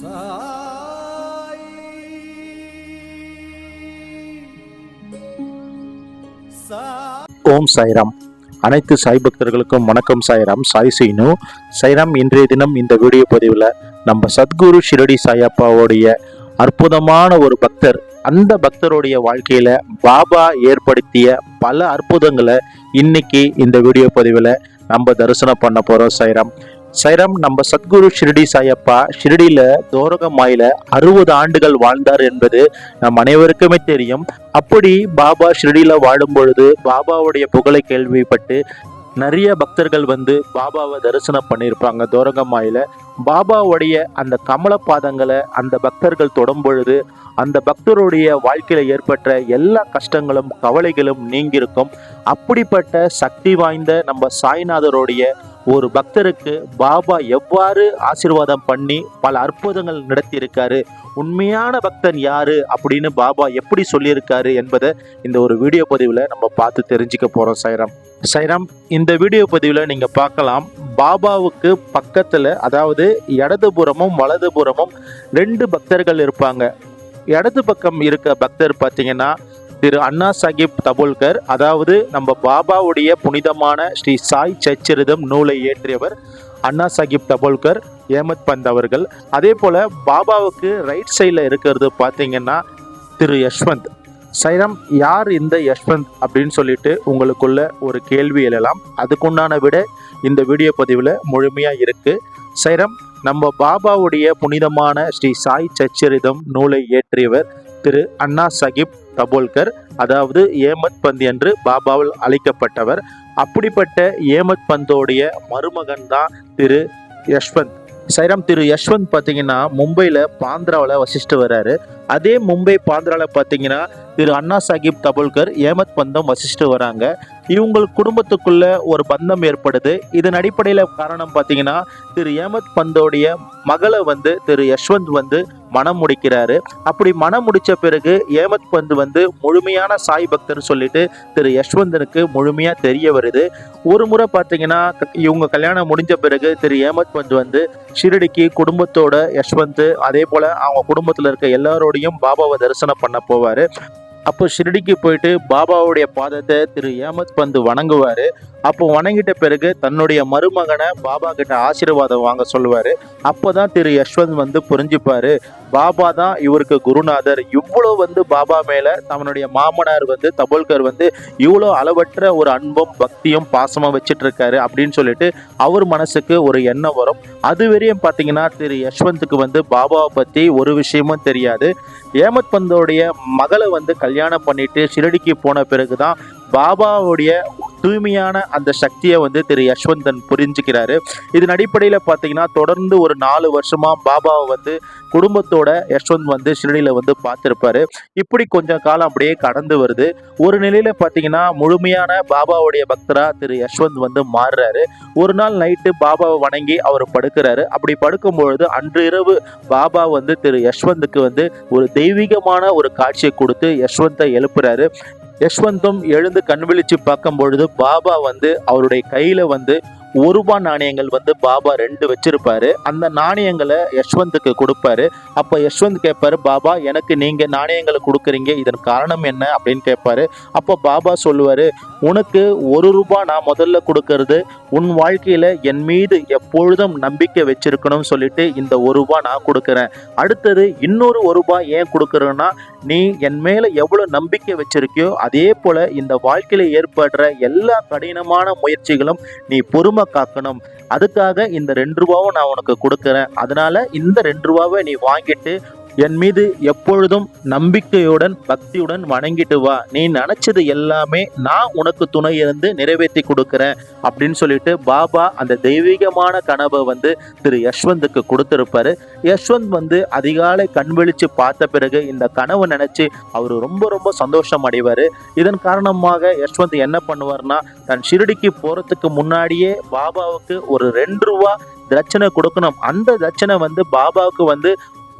ஓம் சாய்ராம். அனைத்து சாய் பக்தர்களுக்கும் வணக்கம். சாய்ராம், சாய் சீனு. சாய்ராம், இன்றைய தினம் இந்த வீடியோ பதிவில் நம்ம சத்குரு ஷிரடி சாயப்பாவுடைய அற்புதமான ஒரு பக்தர், அந்த பக்தருடைய வாழ்க்கையில பாபா ஏற்படுத்திய பல அற்புதங்களை இன்னைக்கு இந்த வீடியோ பதிவில் நம்ம தரிசனம் பண்ண போறோம். சாய்ராம், நம்ம சத்குரு ஷிரடி சாயப்பா ஷிரடியில தோரகமாயில 60 ஆண்டுகள் வாழ்ந்தார் என்பது நம் அனைவருக்குமே தெரியும். அப்படி பாபா ஷிரடியில வாழும் பொழுது பாபாவுடைய புகழை கேள்விப்பட்டு நிறைய பக்தர்கள் வந்து பாபாவை தரிசனம் பண்ணியிருப்பாங்க. தோரகமாயில பாபாவுடைய அந்த கமல பாதங்களை அந்த பக்தர்கள் தொடும் பொழுது அந்த பக்தருடைய வாழ்க்கையில ஏற்பட்ட எல்லா கஷ்டங்களும் கவலைகளும் நீங்கியிருக்கும். அப்படிப்பட்ட சக்தி வாய்ந்த நம்ம சாய்நாதருடைய ஒரு பக்தருக்கு பாபா எவ்வாறு ஆசீர்வாதம் பண்ணி பல அற்புதங்கள் நடத்தியிருக்காரு, உண்மையான பக்தன் யாரு அப்படின்னு பாபா எப்படி சொல்லியிருக்காரு என்பதை இந்த ஒரு வீடியோ பதிவில் நம்ம பார்த்து தெரிஞ்சுக்க போறோம். சாய்ராம், இந்த வீடியோ பதிவில் நீங்க பார்க்கலாம், பாபாவுக்கு பக்கத்துல, அதாவது இடதுபுறமும் வலதுபுறமும் 2 பக்தர்கள் இருப்பாங்க. இடது பக்கம் இருக்க பக்தர் பார்த்தீங்கன்னா திரு அண்ணா சாஹிப் தபோல்கர், அதாவது நம்ம பாபாவுடைய புனிதமான ஸ்ரீ சாய் சச்சரிதம் நூலை இயற்றியவர் அண்ணா சாஹிப் தபோல்கர் ஏமத் பந்த் அவர்கள். அதே போல பாபாவுக்கு ரைட் சைடில் இருக்கிறது பார்த்தீங்கன்னா திரு யஷ்வந்த். சாய்ராம், யார் இந்த யஷ்வந்த் அப்படின்னு சொல்லிட்டு உங்களுக்குள்ள ஒரு கேள்வி எழலாம். அதுக்குண்டான விட இந்த வீடியோ பதிவில் முழுமையாக இருக்கு. சாய்ராம், நம்ம பாபாவுடைய புனிதமான ஸ்ரீ சாய் சச்சரிதம் நூலை இயற்றியவர் திரு அண்ணா சாஹிப் தபோல்கர், அதாவது ஏமத் பந்த் என்று பாபாவால் அழைக்கப்பட்டவர். அப்படிப்பட்ட ஏமத் பந்தோடைய மருமகன் தான் திரு யஷ்வந்த். சாய்ராம், திரு யஷ்வந்த் பார்த்தீங்கன்னா மும்பையில் பாந்திராவில் வசிச்சுட்டு வர்றாரு. அதே மும்பை பாந்திராவில் பார்த்தீங்கன்னா திரு அண்ணா சாஹிப் தபோல்கர் ஏமத் பந்தம் வசிச்சுட்டு வராங்க. இவங்க குடும்பத்துக்குள்ள ஒரு பந்தம் ஏற்படுது. இதன் அடிப்படையில் காரணம் பார்த்தீங்கன்னா திரு ஏமத் பந்தோடைய மகளை வந்து திரு யஷ்வந்த் வந்து மனம் முடிக்கிறாரு. அப்படி மனம் முடிச்ச பிறகு ஏமத் பந்த் வந்து முழுமையான சாய் பக்தர் சொல்லிட்டு திரு யஷ்வந்தனுக்கு முழுமையா தெரிய வருது. ஒரு முறை பார்த்தீங்கன்னா இவங்க கல்யாணம் முடிஞ்ச பிறகு திரு ஏமத் பந்த் வந்து ஷிரடிக்கு குடும்பத்தோட யஷ்வந்த் அதே போல அவங்க குடும்பத்தில் இருக்க எல்லாரோடையும் பாபாவை தரிசனம் பண்ண போவாரு. அப்போ ஷிரடிக்கு போயிட்டு பாபாவுடைய பாதத்தை திரு ஏமத் பந்த் வணங்குவாரு. அப்போ வணங்கிட்ட பிறகு தன்னுடைய மருமகனை பாபா கிட்ட ஆசீர்வாதம் வாங்க சொல்லுவாரு. அப்போதான் திரு யஷ்வந்த் வந்து புரிஞ்சுப்பாரு, பாபா தான் இவருக்கு குருநாதர். இவ்வளோ வந்து பாபா மேல தன்னுடைய மாமனார் வந்து தபோல்கர் வந்து இவ்வளோ அளவற்ற ஒரு அன்பும் பக்தியும் பாசமும் வச்சுட்டு இருக்காரு அப்படின்னு சொல்லிட்டு அவர் மனசுக்கு ஒரு எண்ணம் வரும். அது வரையும் பார்த்தீங்கன்னா திரு யஷ்வந்துக்கு வந்து பாபாவை பற்றி ஒரு விஷயமும் தெரியாது. ஏமத் பந்தோடைய மகளை வந்து கல்யாணம் பண்ணிட்டு ஷிரடிக்கு போன பிறகுதான் பாபாவுடைய தூய்மையான அந்த சக்தியை வந்து திரு யஷ்வந்தன் புரிஞ்சுக்கிறாரு. இதன் அடிப்படையில் பார்த்தீங்கன்னா தொடர்ந்து ஒரு 4 வருஷமா பாபாவை வந்து குடும்பத்தோட யஷ்வந்த் வந்து ஷிரடியில் வந்து பார்த்துருப்பாரு. இப்படி கொஞ்சம் காலம் அப்படியே கடந்து வருது. ஒரு நிலையில பார்த்தீங்கன்னா முழுமையான பாபாவுடைய பக்தரா திரு யஷ்வந்த் வந்து மாறுறாரு. ஒரு நாள் நைட்டு பாபாவை வணங்கி அவர் படுக்கிறாரு. அப்படி படுக்கும் பொழுது அன்று இரவு பாபா வந்து திரு யஷ்வந்துக்கு வந்து ஒரு தெய்வீகமான ஒரு காட்சியை கொடுத்து யஷ்வந்தை எழுப்புறாரு. யஷ்வந்தும் எழுந்து கண் விழிச்சு பார்க்கும் பொழுது பாபா வந்து அவருடைய கையில வந்து ₹1 நாணயங்கள் வந்து பாபா 2 வச்சிருப்பாரு. அந்த நாணயங்களை யஷ்வந்துக்கு கொடுப்பாரு. அப்ப யஷ்வந்த் கேட்பாரு, பாபா எனக்கு நீங்க நாணயங்களை கொடுக்குறீங்க, இதன் காரணம் என்ன அப்படின்னு கேட்பாரு. அப்போ பாபா சொல்லுவாரு, உனக்கு ₹1 நான் முதல்ல கொடுக்கறது உன் வாழ்க்கையில என் மீது எப்பொழுதும் நம்பிக்கை வச்சிருக்கணும்னு சொல்லிட்டு இந்த ₹1 நான் கொடுக்குறேன். அடுத்தது இன்னொரு ₹1 ஏன் கொடுக்குறேன்னா, நீ என் மேல எவ்வளவு நம்பிக்கை வச்சிருக்கியோ அதே போல இந்த வாழ்க்கையில ஏற்படுற எல்லா கடினமான முயற்சிகளும் நீ பொறுமை காக்கணும். அதுக்காக இந்த ₹2 நான் உனக்கு கொடுக்கறேன். அதனால இந்த ₹2 நீ வாங்கிட்டு என் மீது எப்பொழுதும் நம்பிக்கையுடன் பக்தியுடன் வணங்கிட்டு வா. நீ நினைச்சது எல்லாமே நான் உனக்கு துணை இருந்து நிறைவேற்றி கொடுக்கறேன் அப்படின்னு சொல்லிட்டு பாபா அந்த தெய்வீகமான கனவை வந்து திரு யஷ்வந்துக்கு கொடுத்திருப்பாரு. யஷ்வந்த் வந்து அதிகாலை கண் விழிச்சு பார்த்த பிறகு இந்த கனவை நினைச்சு அவர் ரொம்ப ரொம்ப சந்தோஷம் அடைவாரு. இதன் காரணமாக யஷ்வந்த் என்ன பண்ணுவார்னா, தன் ஷிரடிக்கு போறதுக்கு முன்னாடியே பாபாவுக்கு ஒரு ₹2 தட்சணை கொடுக்கணும். அந்த தட்சணை வந்து பாபாவுக்கு வந்து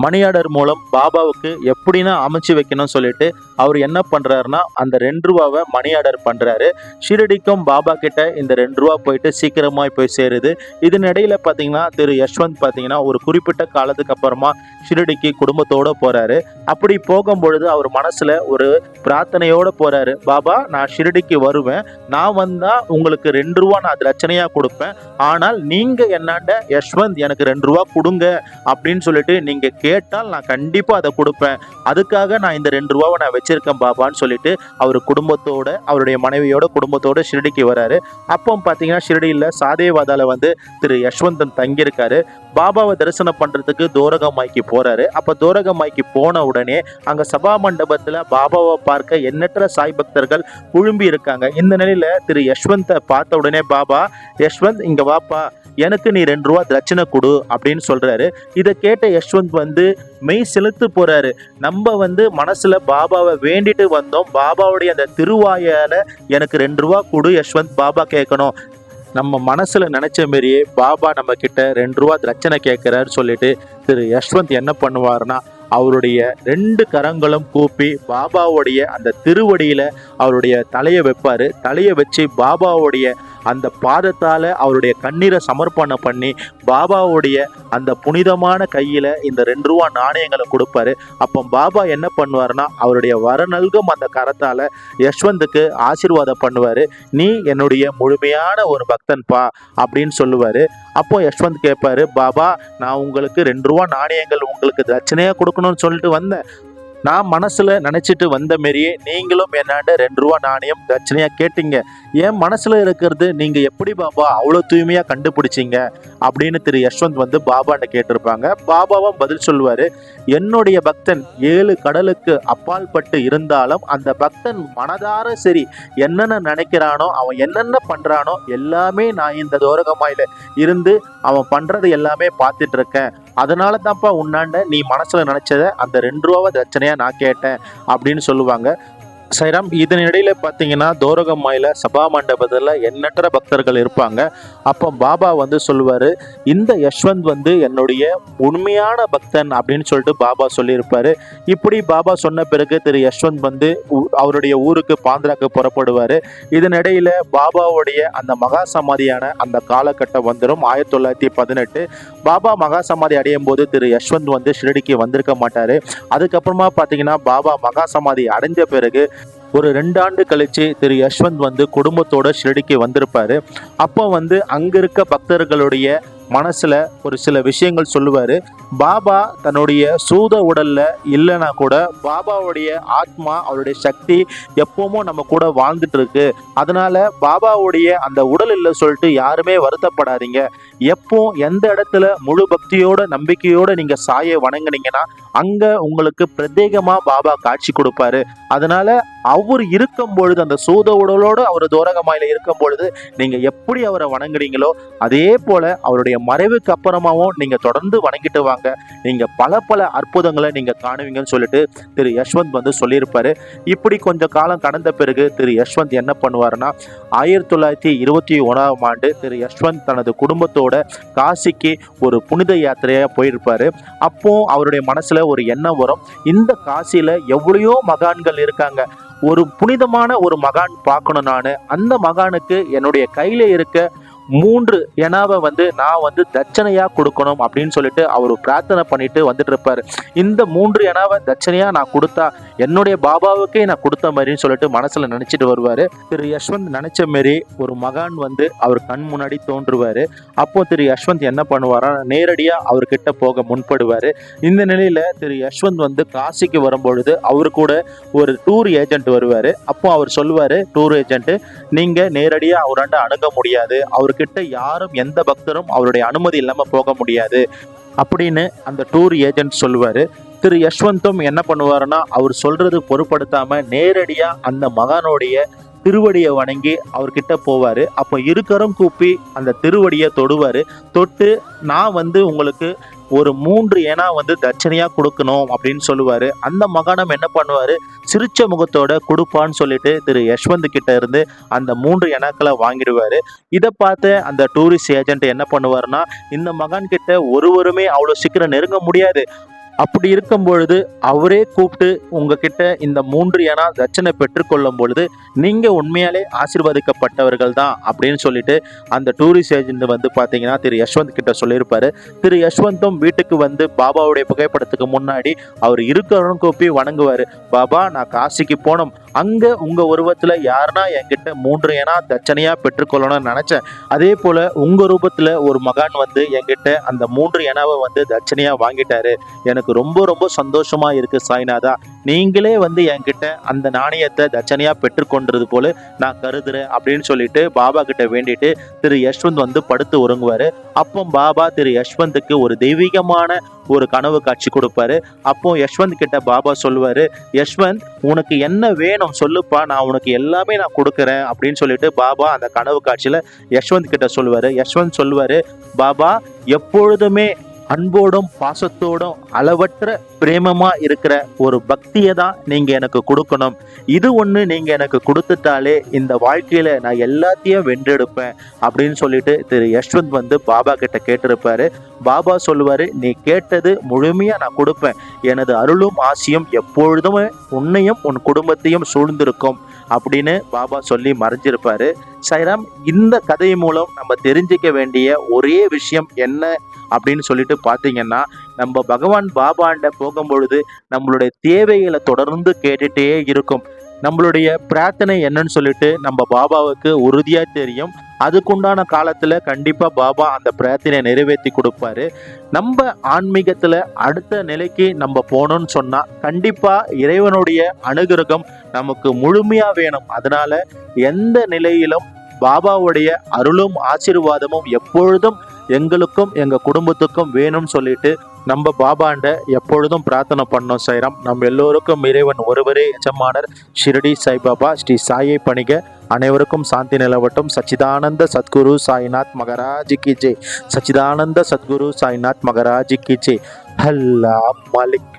மணி ஆர்டர் மூலம் பாபாவுக்கு எப்படின்னா அமைச்சு வைக்கணும்னு சொல்லிட்டு அவர் என்ன பண்றாருன்னா அந்த 2 ரூபாவை மணி ஆர்டர் பண்றாரு. ஷிரடிக்கும் பாபா கிட்ட இந்த 2 ரூபா போயிட்டு சீக்கிரமா போய் சேருது. இதனிடையில பாத்தீங்கன்னா திரு யஷ்வந்த் பாத்தீங்கன்னா ஒரு குறிப்பிட்ட காலத்துக்கு அப்புறமா ஷிரடிக்கு குடும்பத்தோட போறாரு. அப்படி போகும்பொழுது அவர் மனசுல ஒரு பிரார்த்தனையோட போறாரு. பாபா, நான் ஷிரடிக்கு வருவேன், நான் வந்தா உங்களுக்கு 2 ரூபா நான் தட்சணையா கொடுப்பேன். ஆனால் நீங்க என்னாண்ட யஷ்வந்த் எனக்கு 2 ரூபா கொடுங்க அப்படின்னு சொல்லிட்டு நீங்க கேட்டால் நான் கண்டிப்பா அதை கொடுப்பேன். அதுக்காக நான் இந்த 2 ரூபாவை நான் வச்சிருக்கேன் பாபான்னு சொல்லிட்டு அவர் குடும்பத்தோட அவருடைய மனைவியோட குடும்பத்தோட ஷிரடிக்கு வராரு. அப்போ பாத்தீங்கன்னா ஷிரடியில் சாதேவாதால திரு யஷ்வந்தன் தங்கியிருக்காரு. பாபாவை தரிசனம் பண்றதுக்கு தோரகமாய்க்கு போறாரு. அப்ப தோரகமாய்க்கு போன உடனே அங்க சபா மண்டபத்துல பாபாவை பார்க்க எண்ணற்ற சாய் பக்தர்கள் குழும்பி இருக்காங்க. இந்த நிலையில திரு யஷ்வந்தை பார்த்த உடனே பாபா, யஷ்வந்த் இங்க வாப்பா, எனக்கு நீ 2 ரூபா தட்சணை கொடு அப்படின்னு சொல்றாரு. இதை கேட்ட யஷ்வந்த் மெய் செலுத்து போறாரு. நம்ம மனசுல பாபாவை வேண்டிட்டு வந்தோம், பாபாவுடைய அந்த திருவாயால எனக்கு 2 ரூபா கொடு யஷ்வந்த், பாபா கேட்கணும். நம்ம மனசுல நினைச்ச மாரியே பாபா நம்ம கிட்ட 2 ரூபா தட்சணை கேட்கிறாரு சொல்லிட்டு திரு யஷ்வந்த் என்ன பண்ணுவாருன்னா அவருடைய 2 கரங்களும் கூப்பி பாபாவுடைய அந்த திருவடியில அவருடைய தலையை வைப்பாரு. தலையை வச்சு பாபாவுடைய அந்த பாதத்தால அவருடைய கண்ணீரை சமர்ப்பணம் பண்ணி பாபாவுடைய அந்த புனிதமான கையில இந்த 2 ரூபா நாணயங்களை கொடுப்பாரு. அப்போ பாபா என்ன பண்ணுவாருன்னா அவருடைய வரநல்கும் அந்த கரத்தால யஷ்வந்துக்கு ஆசீர்வாதம் பண்ணுவாரு. நீ என்னுடைய முழுமையான ஒரு பக்தன்பா அப்படின்னு சொல்லுவாரு. அப்போ யஷ்வந்த் கேட்பாரு, பாபா, நான் உங்களுக்கு 2 ரூபா நாணயங்கள் உங்களுக்கு தட்சணையா கொடுக்கணும்னு சொல்லிட்டு வந்தேன். நான் மனசுல நினைச்சிட்டு வந்த மாரியே நீங்களும் என்னாண்ட 2 ரூபா நாணயம் தட்சணையா கேட்டீங்க. என் மனசுல இருக்கிறது நீங்க எப்படி பாபா அவ்வளோ தூய்மையா கண்டுபிடிச்சிங்க அப்படின்னு திரு யஷ்வந்த் பாபாட்ட கேட்டிருப்பாங்க. பாபாவும் பதில் சொல்லுவாரு, என்னுடைய பக்தன் 7 கடலுக்கு அப்பால் பட்டு இருந்தாலும் அந்த பக்தன் மனதார சரி என்னென்ன நினைக்கிறானோ அவன் என்னென்ன பண்றானோ எல்லாமே நான் இந்த தோரகமாயில இருந்து அவன் பண்றது எல்லாமே பார்த்துட்டு இருக்கேன். அதனால தான்ப்பா உன்னாண்ட நீ மனசுல நினைச்சத அந்த 2 ரூபாவை தட்சணையா நான் கேட்டேன் அப்படின்னு சொல்லுவாங்க. சைராம், இதனிடையில பார்த்தீங்கன்னா தோரகம்மாயில சபா மண்டபத்தில் எண்ணற்ற பக்தர்கள் இருப்பாங்க. அப்போ பாபா சொல்லுவார், இந்த யஷ்வந்த் என்னுடைய உண்மையான பக்தன் அப்படின்னு சொல்லிட்டு பாபா சொல்லியிருப்பார். இப்படி பாபா சொன்ன பிறகு திரு யஷ்வந்த் அவருடைய ஊருக்கு பாந்திராக்கு புறப்படுவார். இதனிடையில பாபாவுடைய அந்த மகா சமாதியான அந்த காலகட்டம் வந்துடும் 1918. பாபா மகா சமாதி அடையும் போது திரு யஷ்வந்த் ஷிரடிக்கு வந்திருக்க மாட்டார். அதுக்கப்புறமா பார்த்தீங்கன்னா பாபா மகா சமாதி அடைஞ்ச பிறகு ஒரு 2 ஆண்டு கழிச்சு திரு யஷ்வந்த் குடும்பத்தோட ஷிரடிக்கு வந்திருப்பாரு. அப்போ அங்க இருக்க பக்தர்களுடைய மனசுல ஒரு சில விஷயங்கள் சொல்லுவாரு. பாபா தன்னுடைய சூத உடல்ல இல்லைன்னா கூட பாபாவுடைய ஆத்மா அவருடைய சக்தி எப்பவுமே நம்ம கூட வாழ்ந்துட்டு இருக்கு. அதனால பாபாவுடைய அந்த உடல் இல்லை சொல்லிட்டு யாருமே வருத்தப்படாதீங்க. எப்போ எந்த இடத்துல முழு பக்தியோட நம்பிக்கையோட நீங்க சாயை வணங்குனீங்கன்னா அங்க உங்களுக்கு பிரத்யேகமா பாபா காட்சி கொடுப்பாரு. அதனால அவர் இருக்கும் பொழுது அந்த சூத உடலோடு அவர் தோரகமாயில இருக்கும் பொழுது நீங்க எப்படி அவரை வணங்குறீங்களோ அதே போல அவருடைய மறைவுக்கு அப்புறமாவும் நீங்க தொடர்ந்து வணங்கிட்டு வாங்க, நீங்க பல பல அற்புதங்களை நீங்க காணுவீங்கன்னு சொல்லிட்டு திரு யஷ்வந்த் சொல்லியிருப்பாரு. இப்படி கொஞ்சம் காலம் கடந்த பிறகு திரு யஷ்வந்த் என்ன பண்ணுவாருன்னா 1921ஆம் ஆண்டு திரு யஷ்வந்த் தனது குடும்பத்தோட காசிக்கு ஒரு புனித யாத்திரையா போயிருப்பாரு. அப்போ அவருடைய மனசுல ஒரு எண்ணம் வரும், இந்த காசியில எவ்வளையோ மகான்கள் இருக்காங்க, ஒரு புனிதமான ஒரு மகான் பார்க்கணும், நான் அந்த மகானுக்கு என்னுடைய கையில இருக்க 3 எனாவை நான் தட்சணையா கொடுக்கணும் அப்படின்னு சொல்லிட்டு அவர் பிரார்த்தனை பண்ணிட்டு வந்துட்டு இருப்பாரு. இந்த 3 எனாவை தட்சணையா நான் கொடுத்தா என்னுடைய பாபாவுக்கே நான் கொடுத்த மாதிரின்னு சொல்லிட்டு மனசுல நினைச்சிட்டு வருவாரு. திரு யஷ்வந்த் நினைச்ச மாரி ஒரு மகான் அவர் கண் முன்னாடி தோன்றுவாரு. அப்போ திரு யஷ்வந்த் என்ன பண்ணுவாரா, நேரடியா அவர்கிட்ட போக முன்படுவாரு. இந்த நிலையில திரு யஷ்வந்த் காசிக்கு வரும்பொழுது அவரு கூட ஒரு டூர் ஏஜென்ட் வருவாரு. அப்போ அவர் சொல்லுவாரு, டூர் ஏஜென்ட், நீங்க நேரடியா அவராண்ட அணுக முடியாது, அவருக்கு கிட்ட யாரும் எந்த பக்தரும் அவருடைய அனுமதி இல்லாம போக முடியாது அப்படின்னு அந்த டூர் ஏஜென்ட் சொல்லுவாரு. திரு யஷ்வந்தும் என்ன பண்ணுவாருன்னா அவர் சொல்றது பொருட்படுத்தாம நேரடியா அந்த மகானுடைய திருவடியை வணங்கி அவர்கிட்ட போவாரு. அப்போ இருக்கரும் கூப்பி அந்த திருவடியை தொடுவாரு. தொட்டு நான் உங்களுக்கு ஒரு 3 எனா தட்சணையா கொடுக்கணும் அப்படின்னு சொல்லுவாரு. அந்த மகானம் என்ன பண்ணுவாரு, சிரிச்ச முகத்தோட கொடுப்பான்னு சொல்லிட்டு திரு யஷ்வந்த் கிட்ட இருந்து அந்த 3 எனாக்களை வாங்கிடுவாரு. இதை பார்த்து அந்த டூரிஸ்ட் ஏஜென்ட் என்ன பண்ணுவாருன்னா இந்த மகான் கிட்ட ஒருவருமே அவ்வளோ சீக்கிரம் நெருங்க முடியாது, அப்படி இருக்கும் பொழுது அவரே கூப்பிட்டு உங்ககிட்ட இந்த 3 அணா தட்சணை பெற்றுக்கொள்ளும் பொழுது நீங்க உண்மையாலே ஆசீர்வதிக்கப்பட்டவர்கள் தான் அப்படின்னு சொல்லிட்டு அந்த டூரிஸ்ட் ஏஜென்ட் வந்து பாத்தீங்கன்னா திரு யஷ்வந்த் கிட்ட சொல்லியிருப்பாரு. திரு யஷ்வந்தும் வீட்டுக்கு வந்து பாபாவுடைய புகைப்படத்துக்கு முன்னாடி அவர் இருக்கிறவனும் கூப்பி வணங்குவாரு. பாபா, நான் காசிக்கு போனோம், அங்க உங்க உருவத்துல யாருன்னா என்கிட்ட 3 அணா தட்சணையா பெற்றுக்கொள்ளணும்னு நினைச்சேன். அதே போல உங்க ரூபத்துல ஒரு மகான் வந்து என்கிட்ட அந்த 3 அணாவை வந்து தட்சணையா வாங்கிட்டாரு. எனக்கு ரொம்ப ரொம்ப சந்தோஷமா இருக்கு சாய்நாதா. நீங்களே வந்து என்கிட்ட அந்த நாணயத்தை தட்சணையா பெற்றுக்கொண்டது போல நான் கருதுறேன் அப்படின்னு சொல்லிட்டு பாபா கிட்ட வேண்டிட்டு திரு யஷ்வந்த் வந்து படுத்து உறங்குவாரு. அப்போ பாபா திரு யஷ்வந்துக்கு ஒரு தெய்வீகமான ஒரு கனவு காட்சி கொடுப்பாரு. அப்போ யஷ்வந்த் கிட்ட பாபா சொல்லுவாரு, யஷ்வந்த், உனக்கு என்ன வேணும் சொல்லுப்பா, நான் உனக்கு எல்லாமே நான் கொடுக்குறேன் அப்படின்னு சொல்லிட்டு பாபா அந்த கனவு காட்சியில யஷ்வந்த் கிட்ட சொல்லுவாரு. யஷ்வந்த் சொல்லுவாரு, பாபா, எப்பொழுதுமே அன்போடும் பாசத்தோடும் அளவற்ற பிரேமமா இருக்கிற ஒரு பக்தியை தான் நீங்க எனக்கு கொடுக்கணும். இது ஒண்ணு நீங்க எனக்கு கொடுத்துட்டாலே இந்த வாழ்க்கையில நான் எல்லாத்தையும் வென்றெடுப்பேன் அப்படின்னு சொல்லிட்டு திரு யஷ்வந்த் வந்து பாபா கிட்ட கேட்டிருப்பாரு. பாபா சொல்லுவாரு, நீ கேட்டது முழுமையா நான் கொடுப்பேன். எனது அருளும் ஆசியும் எப்பொழுதுமே உன்னையும் உன் குடும்பத்தையும் சூழ்ந்திருக்கும் அப்படின்னு பாபா சொல்லி மறைஞ்சிருப்பாரு. சாய்ராம், இந்த கதை மூலம் நம்ம தெரிஞ்சுக்க வேண்டிய ஒரே விஷயம் என்ன அப்படின்னு சொல்லிட்டு பார்த்தீங்கன்னா, நம்ம பகவான் பாபாண்ட போகும்பொழுது நம்மளுடைய தேவைகளை தொடர்ந்து கேட்டுட்டே இருக்கும். நம்மளுடைய பிரார்த்தனை என்னன்னு சொல்லிட்டு நம்ம பாபாவுக்கு உறுதியா தெரியும். அதுக்குண்டான காலத்துல கண்டிப்பா பாபா அந்த பிரார்த்தனையை நிறைவேற்றி கொடுப்பாரு. நம்ம ஆன்மீகத்துல அடுத்த நிலைக்கு நம்ம போனோம்னு சொன்னா கண்டிப்பா இறைவனுடைய அனுகிரகம் நமக்கு முழுமையா வேணும். அதனால எந்த நிலையிலும் பாபாவுடைய அருளும் ஆசீர்வாதமும் எப்பொழுதும் எங்களுக்கும் எங்க குடும்பத்துக்கும் வேணும்னு சொல்லிட்டு நம்ம பாபாண்ட எப்பொழுதும் பிரார்த்தனை பண்ணோம் சாய்ராம். நம்ம எல்லோருக்கும் இறைவன் ஒருவரே எஜமானர் ஷிரடி சாய்பாபா. ஸ்ரீ சாயை பணிக. அனைவருக்கும் சாந்தி நிலவட்டும். சச்சிதானந்த சத்குரு சாய்நாத் மகராஜ் கி ஜெய். சச்சிதானந்த சத்குரு சாய்நாத் மகராஜ் கி ஜெய். அல்லாஹ் மாலிக்.